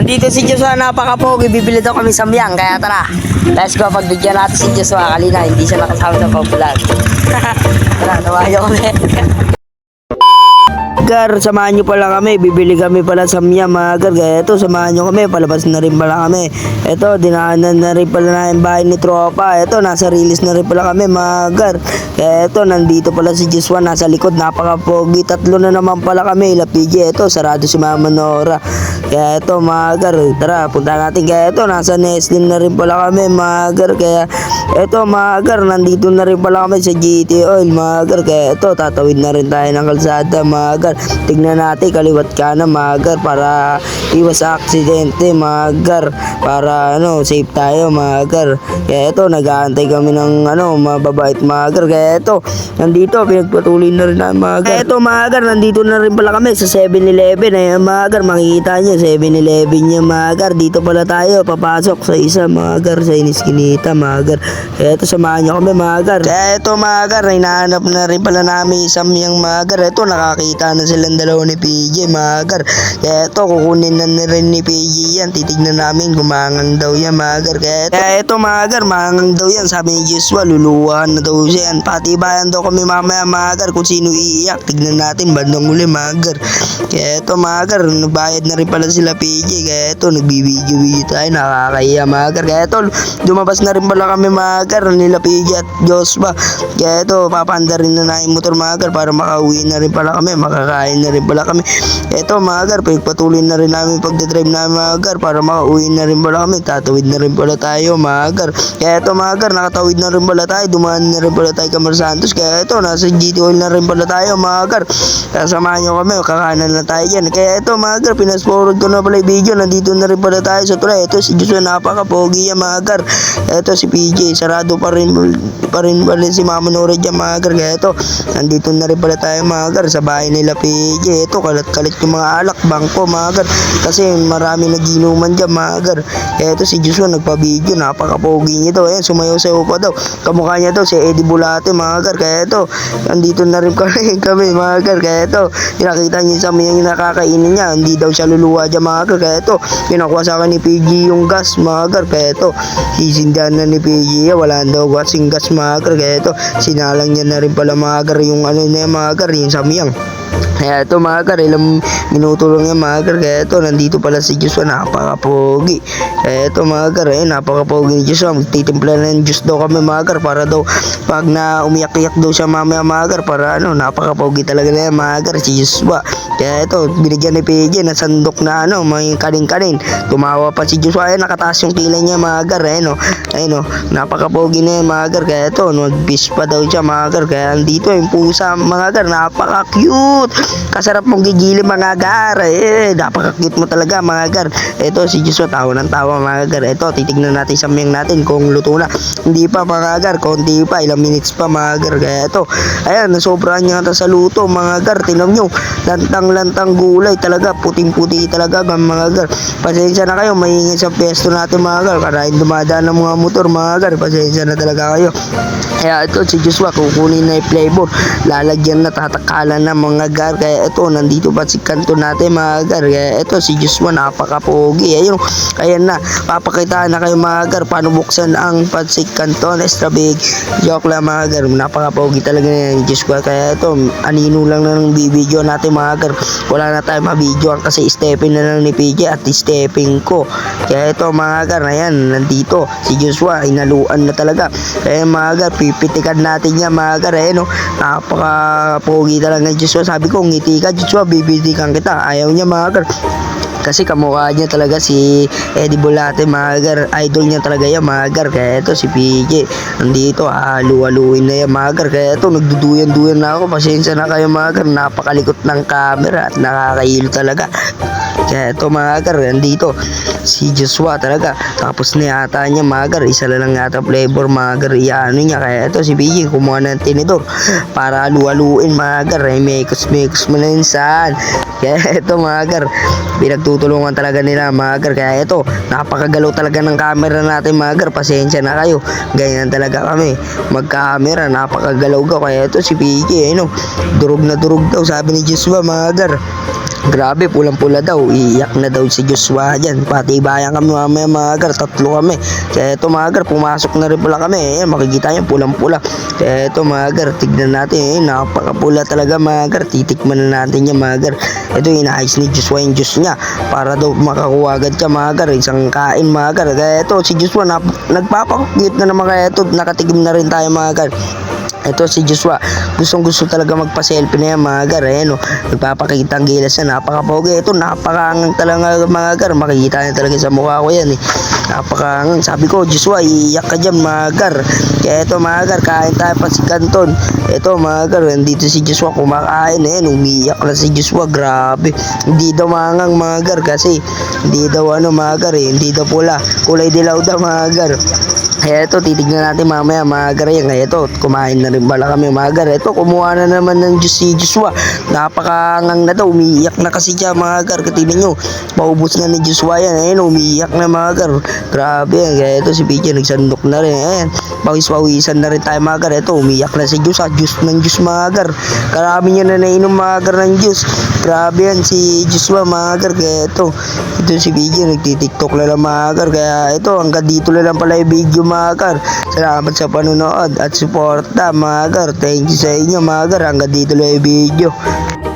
Andito si Joshua, napaka-pogi. Bibili daw kami samyang, kaya tara. Let's go, pagbigyan natin si Joshua. Kanina, hindi siya nakasama sa pag-vlog. Tara, tawayo kami. Gar, samahan nyo pala kami. Bibili kami pala samyang, mga gar. Kaya ito, samahan nyo kami. Palabas na rin pala kami. Ito, dinaanan na rin pala na yung bahay ni Tropa. Ito, nasa release na rin pala kami, mga gar. Kaya ito, nandito pala si Joshua, nasa likod. Napaka-pogi. Tatlo na naman pala kami. La PJ, ito, sarado si Mama Nora. Kaya ito, mga gar, tara, punta natin. Kaya ito, nasa Nestin na rin pala kami, mga gar. Kaya ito, mga gar, nandito na rin pala kami sa GT Oil, mga gar. Kaya ito, tatawid na rin tayo ng kalsada, mga gar. Tignan natin kaliwat kanan, mga gar, para iwas sa aksidente, mga gar. Para safe tayo, mga gar. Kaya ito, nag-aantay kami ng mababait, mga gar. Kaya ito, nandito, pinagpatuloy na rin na, mga gar. Kaya ito, mga gar, nandito na rin pala kami sa 7-Eleven. Ayan, mga gar, makikita nyo 7-Eleven niya, mga gar. Dito pala tayo papasok sa isa, mga gar, sa Iniskinita, mga gar. Kaya ito, samahan nyo kami, mga gar. Kaya ito, mga gar, hinahanap na rin pala namin isang yung, mga gar. Ito, nakakita na silang dalawa ni PJ, mga gar. Kaya ito, kukunin na rin ni PJ yan. Titignan namin kung mangang daw yan, mga gar. Kaya ito, mga gar, mangang daw yan. Sabi ni Joshua, luluwahan na daw siya yan. Patibayan daw kami mamaya, mga gar, kung sino iiyak. Tignan natin bandang uli, mga gar. Kaya ito, mga gar, nabayad na rin pala sila PJ. Kaya ito, nagbibideo tayo, nakakaya, mga gar. Kaya ito, lumabas na rin pala kami, mga gar, nila PJ at Joshua. Kaya ito, papanda rin na yung motor, mga gar, para makauwi na rin pala kami, makakain na rin pala kami. Ito, mga gar, pagpatuloy na rin namin pagdadrive namin, mga gar, para makauwi na rin pala kami. Tatawid na rin pala tayo, mga gar. Kaya ito, mga gar, nakatawid na rin pala tayo, dumaan na rin pala tayo Camar Santos. Kaya ito, nasa GT Oil na rin pala tayo, mga gar. Kaya samahan nyo kami, kakanan na tayo dyan. Kaya ito, mga gar, pinas-forward ko na pala yung video. Nandito na rin pala tayo sa tulay. Ito, si Joshua, napaka-pogi yan, mga gar. Ito, si PJ, sarado pa rin pala si Mama Nora dyan, mga gar. Kaya ito, nandito na rin pala tayo, mga gar, sa bahay nila PJ. Ito, kalat-kalit yung mga alak, bangko, mga gar. Kasi marami naginuman dyan, mga gar. Kaya ito, si Joshua, nagpa-video, napaka-pogi niya daw. Ayan, sumayaw-sayaw pa daw. Kamukha niya daw, si Eddie Bulate, mga gar. Kaya ito, nandito na rin kami, mga gar. Kaya ito, pinakita niya sa mga nakakainin niya. Hindi daw siya luluwa dyan, mga gar. Kaya ito, pinakuha sa akin ni PG yung gas, mga gar. Kaya ito, sisindahan na ni PG, wala daw kasing gas, mga gar. Kaya ito, sinalang niya na rin pala, mga gar, yung mga gar, yung samyang. Kaya ito, mga gar, ilang minuto lang yan, mga gar. Kaya ito, nandito pala si Joshua, napaka-pogi. Kaya ito, mga gar, napaka-pogi ni Joshua. Magtitimpla na ng juice daw kami, mga gar, para daw pag na umiyak-iyak daw siya mamaya, mga gar, para napaka-pogi talaga na yan, mga gar, si Joshua. Kaya ito, binigyan ni PJ na sandok na may kanin-kanin. Tumawa pa si Joshua. Ayan, nakataas yung kilay niya, mga gar. Ayun, napaka-pogi na yan, mga gar. Kaya ito, nag-fish pa daw siya, mga gar. Kaya andito yung pusa, mga gar, napaka-cute. Kasarap mong gigili, mga gar. Napaka-cute mo talaga, mga gar. Ito, si Joshua, tawa ng tawa, mga gar. Ito, titignan natin samyang natin kung luto na. Hindi pa, mga gar, konti pa, ilang minutes pa, mga gar. Kaya ito, ayan, nasobrahan niya sa luto, mga gar. Tingnan nyo, lantang-lantang gulay talaga, puting-puti talaga, mga gar. Pasensya na kayo, maingin sa pesto natin, mga gar. Karahin dumadaan ng mga motor, mga gar. Pasensya na talaga kayo. Kaya ito, si Joshua, kukunin na yung flavor. Lalagyan na, tatakalan na, mga gar. Kaya ito, nandito pa si kanto natin, mga gar. Kaya ito, si Joshua, napaka-pogi. Ayan na, papakitaan na kayo, mga gar, paano buksan ang pansik kanton extra big. Joke lang, mga gar, napaka-pogi talaga na yung Joshua. Kaya ito, anino lang na ng bibidyo natin, mga gar. Wala na tayo mabidyoan kasi stepping na lang ni PJ at stepping ko. Kaya ito, mga gar, ayan, nandito si Joshua, inaluan na talaga. Kaya, mga gar, pipitikan natin niya, mga gar. Napaka-pogi talaga ng Joshua. Sabi ko, ngiti ka, Joshua, bibitikan kita. Ayaw niya, mga gar. Kasi kamukha niya talaga si Eddie Bulate, mga gar. Idol niya talaga yan, mga gar. Kaya ito, si PJ, nandito, halu-haluin na yan, mga gar. Kaya ito, nagduduyan-duyan na ako. Pasensya na kayo, mga gar. Napakalikot ng camera at nakakahilo talaga. Kaya ito, mga gar, nandito si Joshua talaga. Tapos na yata niya, mga gar. Isa lang yata flavor, mga gar. Iano niya. Kaya ito, si PJ, kumuha ng tinidor para halu-haluin, mga gar. Mekos-mekos mo na yun saan. Kaya ito, mga gar, pinagtutulungan talaga nila, mga gar. Kaya ito, napakagalaw talaga ng camera natin, mga gar. Pasensya na kayo, ganyan talaga kami mag-camera, napakagalaw ka. Kaya ito, si PJ, durog na durog daw, sabi ni Joshua, mga gar. Grabe, pulang-pula daw. Iiyak na daw si Joshua dyan. Pati bayan kami mamaya mga gar. Tatlo kami. Kaya ito mga gar, pumasok na rin pala kami. Ayan, makikita nyo, pulang-pula. Kaya ito mga gar, tignan natin. Napakapula talaga mga gar. Titikman na natin yan mga gar. Ito, inaayos ni Joshua yung juice niya. Para daw makakuha agad ka mga gar. Isang kain mga gar. Kaya ito, si Joshua, nagpapakute na naman. Kaya ito, nakatigim na rin tayo mga gar. Ito si Joshua, gustong gusto talaga magpa-selfie na yan mga gar. Ayan o, nagpapakita ang gilas na napakapogi. Ito, napakaangang talaga mga gar. Makikita niya talaga sa mukha ko yan eh. Napakaangang. Sabi ko, Joshua, iiyak ka dyan mga gar. Kaya ito mga gar, kain tayo pa si Canton. Ito mga gar, nandito si Joshua kumakain. Ayan, umiiyak na si Joshua. Grabe. Hindi daw mangang mga gar kasi hindi daw mga gar eh. Hindi daw pula. Kulay dilaw daw mga gar. Kaya ito, titignan natin mamaya mga gar yan. Kaya ito, kumain na rin pala kami mga gar. Ito, kumuha na naman ng juice si Joshua. Napakangang na daw, umiiyak na kasi siya mga gar. Katingin nyo, paubos na ni Joshua yan. Ayan, umiiyak na mga gar. Grabe yan. Kaya ito, si PJ nagsandok na rin. Ayan, pawis-pawisan na rin tayo mga gar. Ito, umiiyak na si Joshua. Juice ng juice mga gar. Karami niya na nainom mga gar ng juice. Grabe yan si Joshua mga gar. Kaya ito si PJ nagtitiktok na lang mga gar. Kaya ito, hanggang dito na lang pala yung video mga gar. Salamat sa panonood at suporta mga gar. Thank you sa inyo mga gar. Hanggang dito lang yung video.